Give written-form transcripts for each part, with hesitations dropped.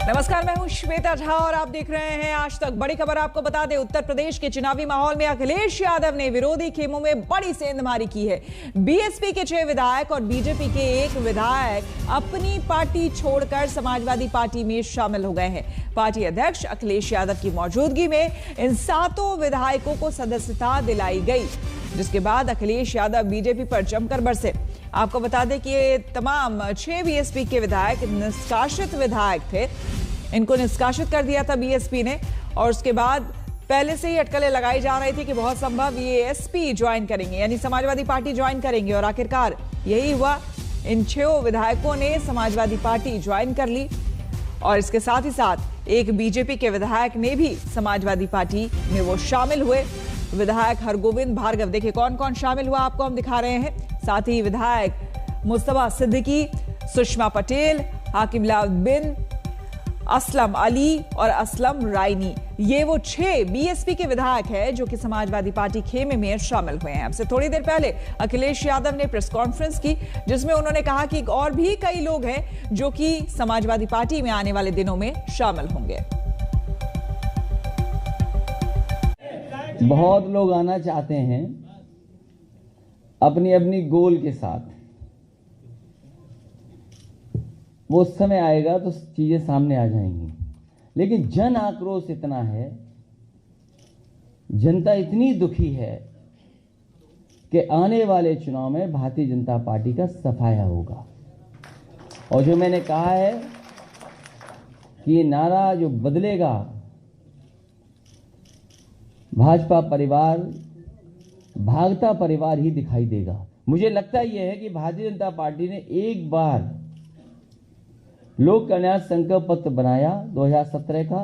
नमस्कार, मैं हूं श्वेता झा और आप देख रहे हैं आज तक। बड़ी खबर आपको बता दें, उत्तर प्रदेश के चुनावी माहौल में अखिलेश यादव ने विरोधी खेमों में बड़ी सेंधमारी की है। बीएसपी के 6 विधायक और बीजेपी के 1 विधायक अपनी पार्टी छोड़कर समाजवादी पार्टी में शामिल हो गए हैं। पार्टी अध्यक्ष अखिलेश यादव की मौजूदगी में इन 7 विधायकों को सदस्यता दिलाई गई, जिसके बाद अखिलेश यादव बीजेपी पर जमकर बरसे। आपको बता दें कि ये तमाम 6 बीएसपी के विधायक निष्कासित विधायक थे। इनको निष्कासित कर दिया था बीएसपी ने और उसके बाद पहले से ही अटकलें लगाई जा रही थी कि बहुत संभव ये एसपी ज्वाइन करेंगे, यानी समाजवादी पार्टी ज्वाइन करेंगे, और आखिरकार यही हुआ। इन 6 विधायकों ने समाजवादी पार्टी ज्वाइन कर ली और इसके साथ ही साथ एक बीजेपी के विधायक ने भी समाजवादी पार्टी में वो शामिल हुए। विधायक हरगोविंद भार्गव, देखिए कौन कौन शामिल हुआ आपको हम दिखा रहे हैं। साथ ही विधायक मुस्तफा सिद्दीकी, सुषमा पटेल, हाकिम लाउद्दीन, असलम अली और असलम रायनी, ये वो 6 बीएसपी के विधायक हैं जो कि समाजवादी पार्टी खेमे में शामिल हुए हैं। अब से थोड़ी देर पहले अखिलेश यादव ने प्रेस कॉन्फ्रेंस की, जिसमें उन्होंने कहा कि और भी कई लोग हैं जो कि समाजवादी पार्टी में आने वाले दिनों में शामिल होंगे। बहुत लोग आना चाहते हैं अपनी अपनी गोल के साथ, वो समय आएगा तो चीजें सामने आ जाएंगी। लेकिन जन आक्रोश इतना है, जनता इतनी दुखी है कि आने वाले चुनाव में भारतीय जनता पार्टी का सफाया होगा। और जो मैंने कहा है कि ये नारा जो बदलेगा, भाजपा परिवार भागता परिवार ही दिखाई देगा। मुझे लगता यह है कि भारतीय जनता पार्टी ने एक बार लोक कल्याण संकल्प पत्र बनाया 2017 का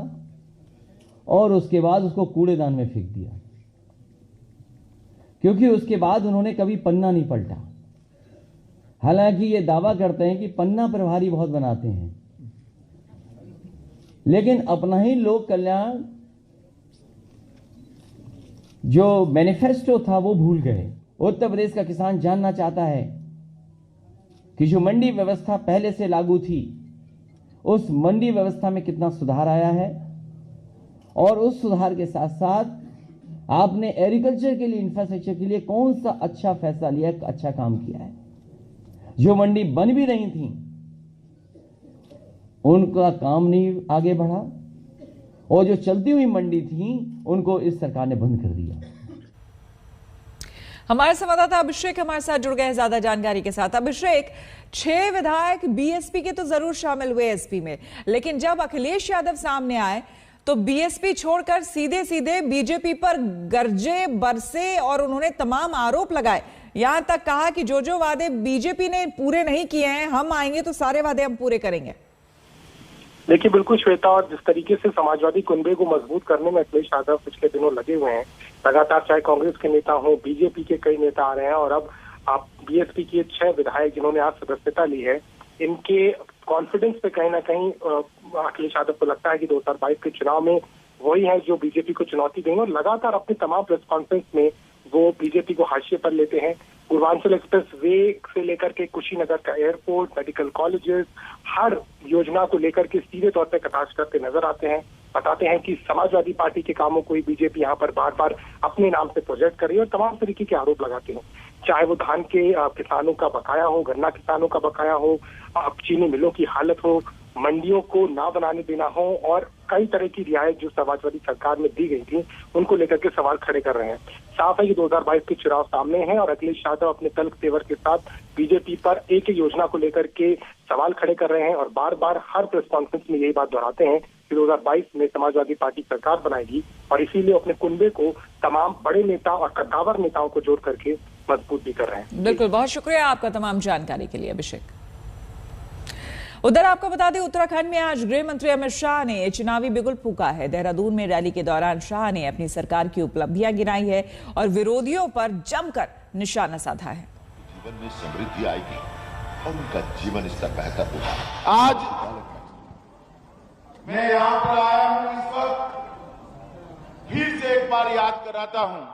और उसके बाद उसको कूड़ेदान में फेंक दिया, क्योंकि उसके बाद उन्होंने कभी पन्ना नहीं पलटा। हालांकि ये दावा करते हैं कि पन्ना प्रभारी बहुत बनाते हैं, लेकिन अपना ही लोक कल्याण जो मैनिफेस्टो था वो भूल गए। उत्तर प्रदेश का किसान जानना चाहता है कि जो मंडी व्यवस्था पहले से लागू थी, उस मंडी व्यवस्था में कितना सुधार आया है, और उस सुधार के साथ साथ आपने एग्रीकल्चर के लिए, इंफ्रास्ट्रक्चर के लिए कौन सा अच्छा फैसला लिया, अच्छा काम किया है। जो मंडी बन भी रही थी उनका काम नहीं आगे बढ़ा, और जो चलती हुई मंडी थी उनको इस सरकार ने बंद कर दिया। हमारे संवाददाता अभिषेक हमारे साथ जुड़ गए हैं ज्यादा जानकारी के साथ। अभिषेक, 6 विधायक बीएसपी के तो जरूर शामिल हुए एसपी में, लेकिन जब अखिलेश यादव सामने आए तो बीएसपी छोड़कर सीधे सीधे बीजेपी पर गरजे बरसे और उन्होंने तमाम आरोप लगाए। यहां तक कहा कि जो वादे बीजेपी ने पूरे नहीं किए हैं, हम आएंगे तो सारे वादे हम पूरे करेंगे। देखिए बिल्कुल श्वेता, और जिस तरीके से समाजवादी कुनबे को मजबूत करने में अखिलेश यादव पिछले दिनों लगे हुए हैं, लगातार चाहे कांग्रेस के नेता हो, बीजेपी के कई नेता आ रहे हैं, और अब आप बीएसपी के 6 विधायक जिन्होंने आज सदस्यता ली है, इनके कॉन्फिडेंस पे कहीं ना कहीं अखिलेश यादव को लगता है कि 2022 के चुनाव में वही है जो बीजेपी को चुनौती देंगे। और लगातार अपने तमाम प्रेस कॉन्फ्रेंस में वो बीजेपी को हाशिए पर लेते हैं। पूर्वांचल एक्सप्रेस वे से लेकर के कुशीनगर का एयरपोर्ट, मेडिकल कॉलेजेस, हर योजना को लेकर के सीधे तौर पर कटाक्ष करते नजर आते हैं। बताते हैं कि समाजवादी पार्टी के कामों को ही बीजेपी यहाँ पर बार बार अपने नाम से प्रोजेक्ट कर रही है, और तमाम तरीके के आरोप लगाते हैं। चाहे वो धान के किसानों का बकाया हो, गन्ना किसानों का बकाया हो, चीनी मिलों की हालत हो, मंडियों को ना बनाने देना हो, और कई तरह की रियायत जो समाजवादी सरकार में दी गई थी, उनको लेकर के सवाल खड़े कर रहे हैं। साफ है कि 2022 के चुनाव सामने हैं और अखिलेश यादव अपने तल्ख तेवर के साथ बीजेपी पर एक योजना को लेकर के सवाल खड़े कर रहे हैं, और बार बार हर प्रेस कॉन्फ्रेंस में यही बात दोहराते हैं कि 2022 में समाजवादी पार्टी सरकार बनाएगी, और इसीलिए अपने कुनबे को तमाम बड़े नेता और कद्दावर नेताओं को जोड़ करके मजबूत भी कर रहे हैं। बिल्कुल, बहुत शुक्रिया आपका तमाम जानकारी के लिए अभिषेक। उधर आपको बता दें, उत्तराखंड में आज गृह मंत्री अमित शाह ने चुनावी बिगुल फूंका है। देहरादून में रैली के दौरान शाह ने अपनी सरकार की उपलब्धियां गिनाई है और विरोधियों पर जमकर निशाना साधा है। जीवन में समृद्धि आएगी और उनका जीवन स्तर बेहतर होगा। आज मैं यहां पर आया हूं, इस वक्त फिर से एक बार याद कराता हूं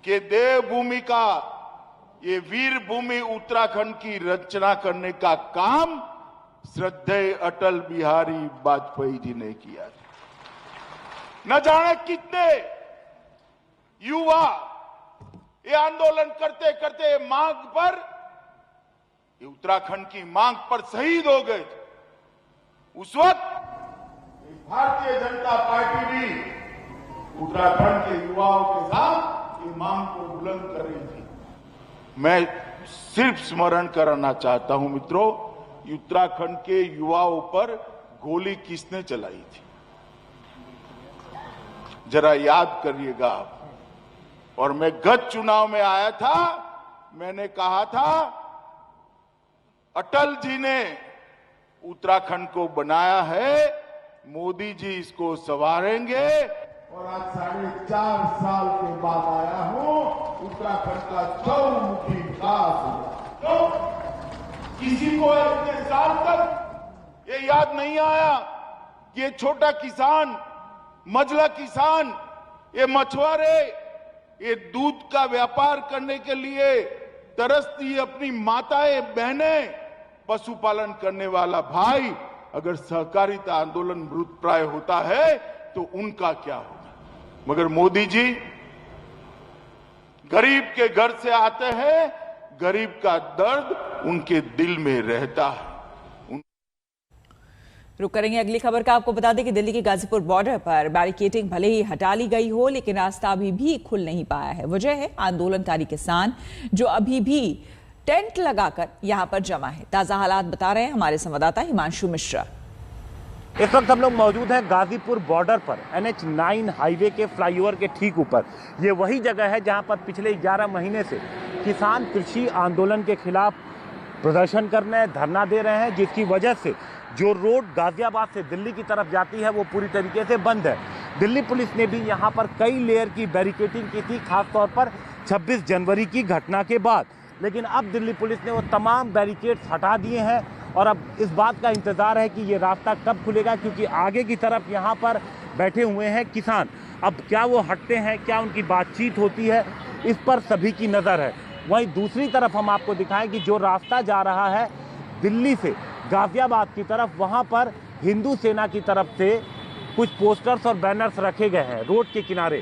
कि देवभूमि का, ये वीर भूमि उत्तराखंड की रचना करने का काम श्रद्धेय अटल बिहारी वाजपेयी जी ने किया था। न जाने कितने युवा ये आंदोलन करते करते मांग पर, ये उत्तराखंड की मांग पर शहीद हो गए थे। उस वक्त भारतीय जनता पार्टी भी उत्तराखंड के युवाओं के साथ ये मांग को बुलंद कर रही थी। मैं सिर्फ स्मरण कराना चाहता हूं मित्रों, उत्तराखंड के युवाओं पर गोली किसने चलाई थी, जरा याद करिएगा आप। और मैं गत चुनाव में आया था, मैंने कहा था अटल जी ने उत्तराखंड को बनाया है, मोदी जी इसको संवारेंगे। और आज 4.5 साल के बाद आया हूं, उत्तराखंड का चौमुखी विकास हुआ। तो किसी को इतने साल तक ये याद नहीं आया कि ये छोटा किसान, मझला किसान, ये मछुआरे, ये दूध का व्यापार करने के लिए तरसती अपनी माताएं बहनें, पशुपालन करने वाला भाई अगर सहकारिता आंदोलन मृतप्राय होता है तो उनका क्या होगा। मगर मोदी जी गरीब के घर से आते हैं, गरीब का दर्द उनके दिल में रहता है। रुक करेंगे अगली खबर का। आपको बता दें कि दिल्ली के गाजीपुर बॉर्डर पर बैरिकेडिंग भले ही हटा ली गई हो, लेकिन रास्ता अभी भी खुल नहीं पाया है। वजह है आंदोलनकारी किसान जो अभी भी टेंट लगाकर यहां पर जमा है। ताजा हालात बता रहे हैं हमारे संवाददाता हिमांशु मिश्रा। इस वक्त हम लोग मौजूद हैं गाजीपुर बॉर्डर पर, NH9 हाईवे के फ्लाईओवर के ठीक ऊपर। ये वही जगह है जहां पर पिछले 11 महीने से किसान कृषि आंदोलन के खिलाफ प्रदर्शन कर रहे हैं, धरना दे रहे हैं, जिसकी वजह से जो रोड गाजियाबाद से दिल्ली की तरफ जाती है वो पूरी तरीके से बंद है। दिल्ली पुलिस ने भी यहाँ पर कई लेयर की बैरिकेडिंग की थी, खासतौर पर 26 जनवरी की घटना के बाद। लेकिन अब दिल्ली पुलिस ने वो तमाम बैरिकेड्स हटा दिए हैं और अब इस बात का इंतज़ार है कि ये रास्ता कब खुलेगा, क्योंकि आगे की तरफ यहाँ पर बैठे हुए हैं किसान। अब क्या वो हटते हैं, क्या उनकी बातचीत होती है, इस पर सभी की नज़र है। वहीं दूसरी तरफ हम आपको दिखाएं कि जो रास्ता जा रहा है दिल्ली से गाजियाबाद की तरफ, वहाँ पर हिंदू सेना की तरफ से कुछ पोस्टर्स और बैनर्स रखे गए हैं रोड के किनारे।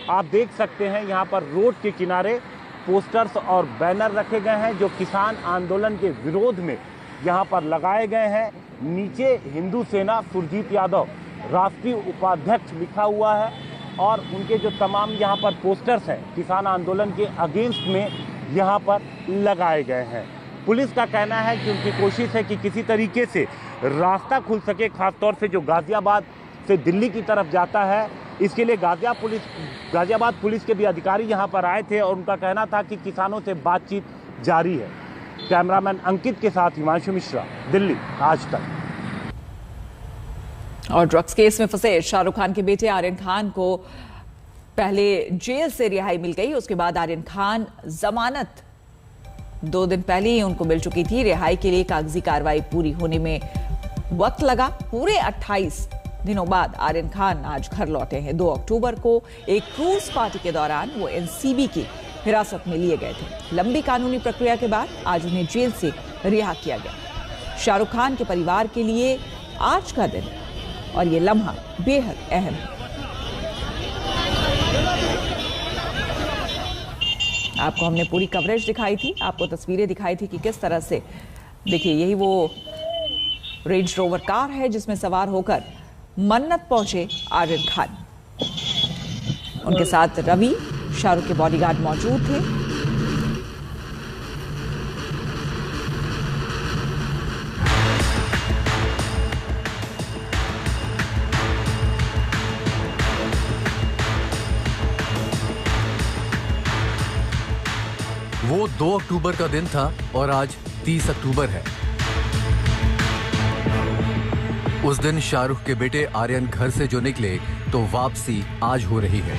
आप देख सकते हैं यहाँ पर रोड के किनारे पोस्टर्स और बैनर रखे गए हैं जो किसान आंदोलन के विरोध में यहाँ पर लगाए गए हैं। नीचे हिंदू सेना सुरजीत यादव राष्ट्रीय उपाध्यक्ष लिखा हुआ है और उनके जो तमाम यहाँ पर पोस्टर्स हैं किसान आंदोलन के अगेंस्ट में यहाँ पर लगाए गए हैं। पुलिस का कहना है कि उनकी कोशिश है कि किसी तरीके से रास्ता खुल सके, खासतौर से जो गाजियाबाद से दिल्ली की तरफ जाता है। इसके लिए गाजियाबाद पुलिस के भी अधिकारी यहाँ पर आए थे और उनका कहना था कि किसानों से बातचीत जारी है। कैमरामैन अंकित के साथ हिमांशु मिश्रा, दिल्ली, आज तक। और ड्रग्स केस में फंसे शाहरुख खान के बेटे आर्यन खान को पहले जेल से रिहाई मिल गई, उसके बाद आर्यन खान जमानत 2 दिन पहले ही उनको मिल चुकी थी। रिहाई के लिए कागजी कार्रवाई पूरी होने में वक्त लगा। पूरे 28 दिनों बाद आर्यन खान आज घर लौटे हैं। 2 अक्टूबर को एक क्रूज पार्टी के दौरान वो एनसीबी की हिरासत में लिए गए थे। लंबी कानूनी प्रक्रिया के बाद आज उन्हें जेल से रिहा किया गया। शाहरुख खान के परिवार के लिए आज का दिन और ये लम्हा बेहद अहम है। आपको हमने पूरी कवरेज दिखाई थी, आपको तस्वीरें दिखाई थी कि किस तरह से, देखिए यही वो रेंज रोवर कार है जिसमें सवार होकर मन्नत पहुंचे आर्यन खान। उनके साथ रवि, शाहरुख के बॉडीगार्ड मौजूद थे। वो 2 अक्टूबर का दिन था और आज 30 अक्टूबर है। उस दिन शाहरुख के बेटे आर्यन घर से जो निकले तो वापसी आज हो रही है।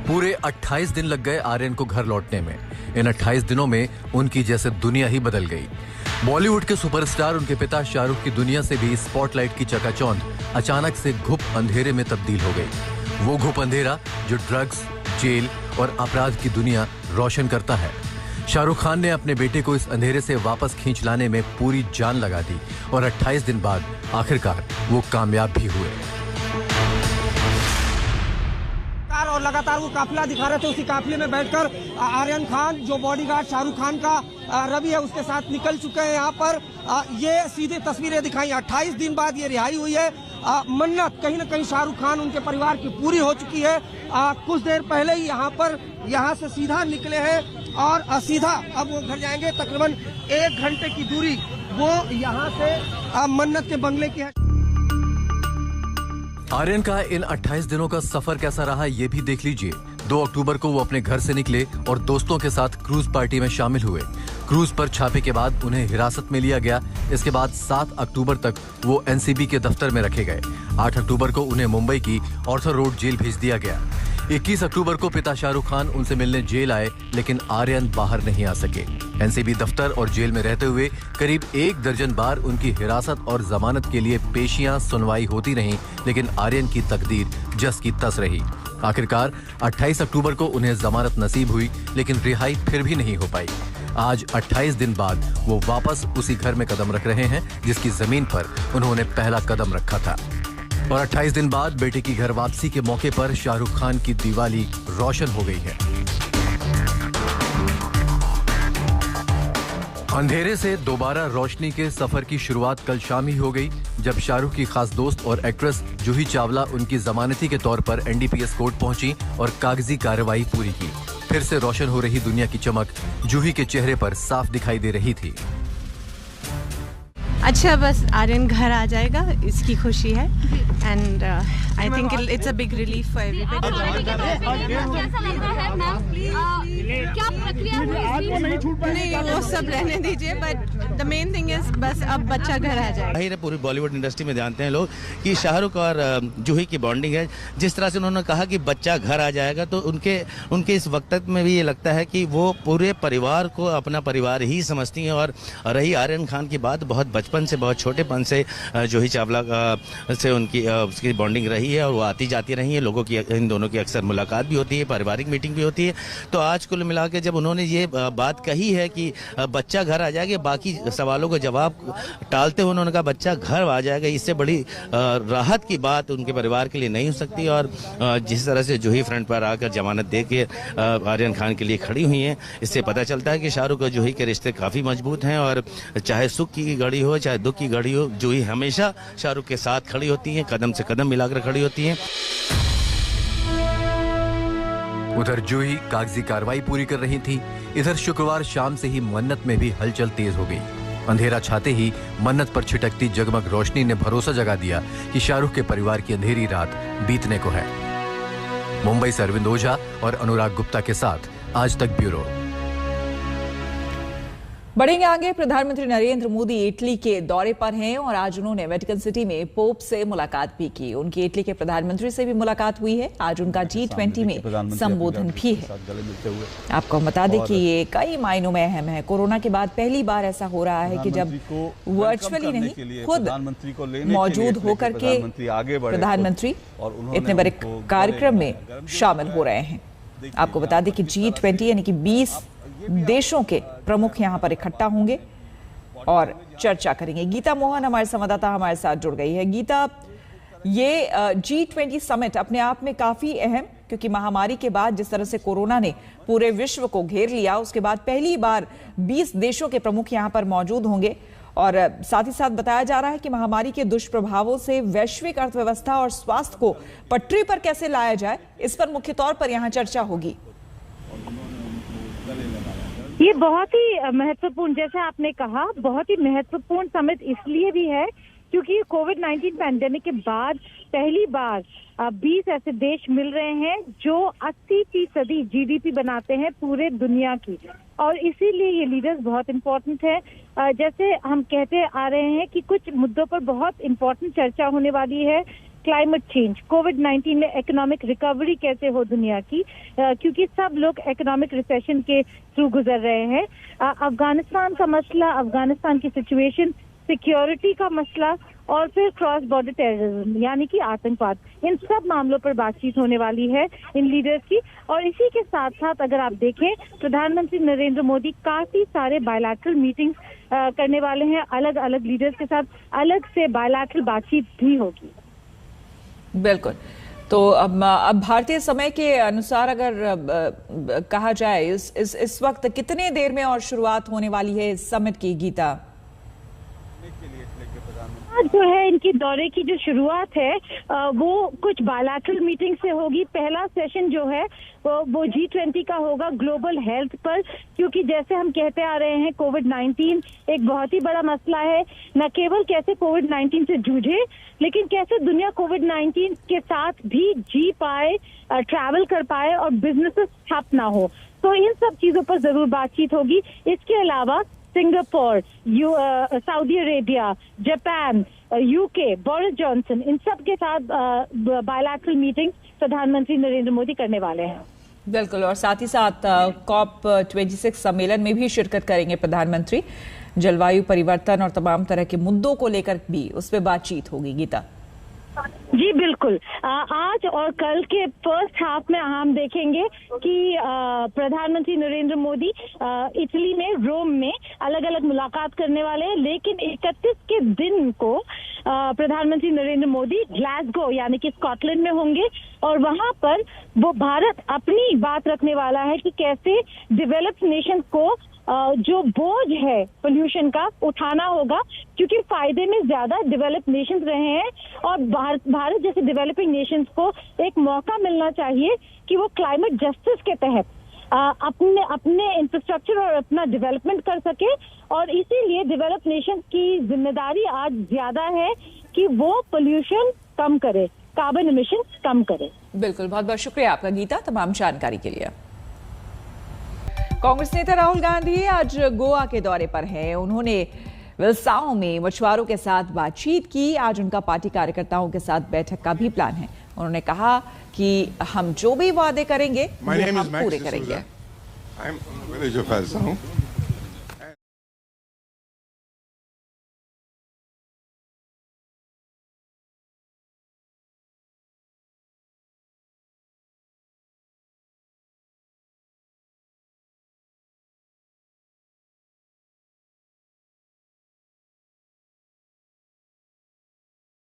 पूरे 28 दिन लग गए आर्यन को घर लौटने में। इन 28 दिनों में उनकी जैसे दुनिया ही बदल गई। बॉलीवुड के सुपरस्टार उनके पिता शाहरुख की दुनिया से भी स्पॉटलाइट की चकाचौंध अचानक से घुप अंधेरे में तब्दील हो गई। वो घुप अंधेरा जो ड्रग्स, जेल और अपराध की दुनिया रोशन करता है। शाहरुख खान ने अपने बेटे को इस अंधेरे से वापस खींच लाने में पूरी जान लगा दी और 28 दिन बाद आखिरकार वो कामयाब भी हुए। और लगातार वो काफिला दिखा रहे थे, उसी काफिले में बैठकर आर्यन खान जो बॉडीगार्ड शाहरुख खान का रवि है उसके साथ निकल चुके हैं। यहाँ पर ये सीधे तस्वीरें दिखाई। 28 दिन बाद ये रिहाई हुई है। मन्नत कहीं न कहीं शाहरुख खान उनके परिवार की पूरी हो चुकी है। कुछ देर पहले ही यहाँ से सीधा निकले हैं और सीधा अब वो घर जाएंगे। तकरीबन 1 घंटे की दूरी वो यहाँ से मन्नत के बंगले की है। आर्यन का इन 28 दिनों का सफर कैसा रहा ये भी देख लीजिए। 2 अक्टूबर को वो अपने घर से निकले और दोस्तों के साथ क्रूज पार्टी में शामिल हुए। क्रूज पर छापे के बाद उन्हें हिरासत में लिया गया। इसके बाद 7 अक्टूबर तक वो एनसीबी के दफ्तर में रखे गए। 8 अक्टूबर को उन्हें मुंबई की ऑर्थर रोड जेल भेज दिया गया। 21 अक्टूबर को पिता शाहरुख खान उनसे मिलने जेल आए, लेकिन आर्यन बाहर नहीं आ सके। एनसीबी दफ्तर और जेल में रहते हुए करीब 1 दर्जन बार उनकी हिरासत और जमानत के लिए पेशियां सुनवाई होती रहीं, लेकिन आर्यन की तकदीर जस की तस रही। आखिरकार 28 अक्टूबर को उन्हें जमानत नसीब हुई, लेकिन रिहाई फिर भी नहीं हो पाई। आज 28 दिन बाद वो वापस उसी घर में कदम रख रहे हैं जिसकी जमीन पर उन्होंने पहला कदम रखा था। और 28 दिन बाद बेटे की घर वापसी के मौके पर शाहरुख खान की दिवाली रोशन हो गई है। अंधेरे से दोबारा रोशनी के सफर की शुरुआत कल शाम ही हो गई, जब शाहरुख की खास दोस्त और एक्ट्रेस जूही चावला उनकी जमानती के तौर पर एनडीपीएस कोर्ट पहुंची और कागजी कार्रवाई पूरी की। फिर से रोशन हो रही दुनिया की चमक जूही के चेहरे पर साफ दिखाई दे रही थी। अच्छा, बस आर्यन घर आ जाएगा, इसकी खुशी है and I think it's a big relief for everybody. क्या प्रक्रिया नहीं, वो सब रहने दीजिए, but the main thing is बस अब बच्चा घर आ जाएगा। पूरी बॉलीवुड इंडस्ट्री में जानते हैं लोग कि शाहरुख और जूही की बॉन्डिंग है। जिस तरह से उन्होंने कहा कि बच्चा घर आ जाएगा, तो उनके इस वक्त में भी ये लगता है कि वो पूरे परिवार को अपना परिवार ही समझती हैं। और रही आर्यन खान की बात, बहुत बचपन से, बहुत छोटेपन से जूही चावला से उसकी बॉन्डिंग रही है और वो आती जाती रही है। लोगों की, इन दोनों की अक्सर मुलाकात भी होती है, पारिवारिक मीटिंग भी होती है। तो आज कुल मिला के जब उन्होंने ये बात कही है कि बच्चा घर आ जाएगा, बाकी सवालों को जवाब टालते हुए उन्होंने कहा बच्चा घर आ जाएगा, इससे बड़ी राहत की बात उनके परिवार के लिए नहीं हो सकती। और जिस तरह से जूही फ्रंट पर आकर जमानत दे के आर्यन खान के लिए खड़ी हुई हैं, इससे पता चलता है कि शाहरुख और जूही के रिश्ते काफ़ी मजबूत हैं। और चाहे सुख की घड़ी हो, चाहे दुख की घड़ी हो, जूही हमेशा शाहरुख के साथ खड़ी होती हैं, कदम से कदम मिलाकर खड़ी होती हैं। उधर जूही कागजी कार्रवाई पूरी कर रही थी। इधर शुक्रवार शाम से ही मन्नत में भी हलचल तेज हो गई। अंधेरा छाते ही मन्नत पर छिटकती जगमग रोशनी ने भरोसा जगा दिया कि शाहरुख के परिवार की अंधेरी रात बीतने को है। मुंबई से अरविंद ओझा और अनुराग गुप्ता के साथ आज तक ब्यूरो। बढ़ेंगे आगे। प्रधानमंत्री नरेंद्र मोदी इटली के दौरे पर हैं और आज उन्होंने वेटिकन सिटी में पोप से मुलाकात भी की। उनकी इटली के प्रधानमंत्री से भी मुलाकात हुई है। आज उनका G20 में संबोधन भी है। आपको बता दें कि ये कई मायनों में अहम है। कोरोना के बाद पहली बार ऐसा हो रहा है कि जब वर्चुअली नहीं, खुद मौजूद होकर के प्रधानमंत्री इतने बड़े कार्यक्रम में शामिल हो रहे हैं। आपको बता दें कि G20 यानी कि 20 देशों के प्रमुख यहां पर इकट्ठा होंगे और चर्चा करेंगे। गीता मोहन हमारे संवाददाता हमारे साथ जुड़ गई है। गीता, ये G20 समिट अपने आप में काफी अहम, क्योंकि महामारी के बाद जिस तरह से कोरोना ने पूरे विश्व को घेर लिया, उसके बाद पहली बार 20 देशों के प्रमुख यहां पर मौजूद होंगे। और साथ ही साथ बताया जा रहा है कि महामारी के दुष्प्रभावों से वैश्विक अर्थव्यवस्था और स्वास्थ्य को पटरी पर कैसे लाया जाए, इस पर मुख्य तौर पर यहां चर्चा होगी। ये बहुत ही महत्वपूर्ण, जैसे आपने कहा, बहुत ही महत्वपूर्ण समिट इसलिए भी है क्योंकि कोविड-19 पैंडेमिक के बाद पहली बार 20 ऐसे देश मिल रहे हैं जो 80% जीडीपी बनाते हैं पूरे दुनिया की, और इसीलिए ये लीडर्स बहुत इम्पोर्टेंट है। जैसे हम कहते आ रहे हैं कि कुछ मुद्दों पर बहुत इम्पोर्टेंट चर्चा होने वाली है। क्लाइमेट चेंज, कोविड-19 में इकोनॉमिक रिकवरी कैसे हो दुनिया की, क्योंकि सब लोग इकोनॉमिक रिसेशन के थ्रू गुजर रहे हैं। अफगानिस्तान का मसला, अफगानिस्तान की सिचुएशन, सिक्योरिटी का मसला, और फिर क्रॉस बॉर्डर टेररिज्म यानी कि आतंकवाद, इन सब मामलों पर बातचीत होने वाली है इन लीडर्स की। और इसी के साथ साथ अगर आप देखें, प्रधानमंत्री नरेंद्र मोदी काफी सारे बायलैटरल मीटिंग्स करने वाले हैं, अलग अलग लीडर्स के साथ अलग से बायलैटरल बातचीत भी होगी। बिल्कुल। तो अब भारतीय समय के अनुसार अगर कहा जाए इस वक्त कितने देर में और शुरुआत होने वाली है इस समिट की, गीता? जो है इनकी दौरे की जो शुरुआत है वो कुछ बायलैटरल मीटिंग से होगी। पहला सेशन जो है वो G20 का होगा ग्लोबल हेल्थ पर, क्योंकि जैसे हम कहते आ रहे हैं कोविड-19 एक बहुत ही बड़ा मसला है। न केवल कैसे कोविड-19 से जूझे, लेकिन कैसे दुनिया कोविड-19 के साथ भी जी पाए, ट्रैवल कर पाए और बिजनेसेस ठप ना हो। तो इन सब चीजों पर जरूर बातचीत होगी। इसके अलावा Singapore, Saudi Arabia, Japan, UK, Boris Johnson, इन सब के साथ बायलैटरल मीटिंग प्रधानमंत्री नरेंद्र मोदी करने वाले हैं। बिल्कुल। और साथ ही साथ COP26 सम्मेलन में भी शिरकत करेंगे प्रधानमंत्री। जलवायु परिवर्तन और तमाम तरह के मुद्दों को लेकर भी उस पर बातचीत होगी, गीता। जी बिल्कुल। आज और कल के फर्स्ट हाफ में हम देखेंगे कि प्रधानमंत्री नरेंद्र मोदी इटली में, रोम में अलग अलग मुलाकात करने वाले हैं, लेकिन 31 के दिन को प्रधानमंत्री नरेंद्र मोदी ग्लासगो यानी कि स्कॉटलैंड में होंगे और वहां पर वो भारत अपनी बात रखने वाला है कि कैसे डेवलप्ड नेशन को जो बोझ है पोल्यूशन का उठाना होगा, क्योंकि फायदे में ज्यादा डेवलप्ड नेशंस रहे हैं और भारत जैसे डेवलपिंग नेशंस को एक मौका मिलना चाहिए कि वो क्लाइमेट जस्टिस के तहत अपने इंफ्रास्ट्रक्चर और अपना डेवलपमेंट कर सके। और इसीलिए डेवलप्ड नेशंस की जिम्मेदारी आज ज्यादा है कि वो पोल्यूशन कम करे, कार्बन एमिशन कम करे। बिल्कुल। बहुत बहुत शुक्रिया आपका, गीता, तमाम जानकारी के लिए। कांग्रेस नेता राहुल गांधी आज गोवा के दौरे पर हैं। उन्होंने विल्साओ में मछुआरों के साथ बातचीत की। आज उनका पार्टी कार्यकर्ताओं के साथ बैठक का भी प्लान है। उन्होंने कहा कि हम जो भी वादे करेंगे वो हम पूरे करेंगे। I'm from the village of Vilsao.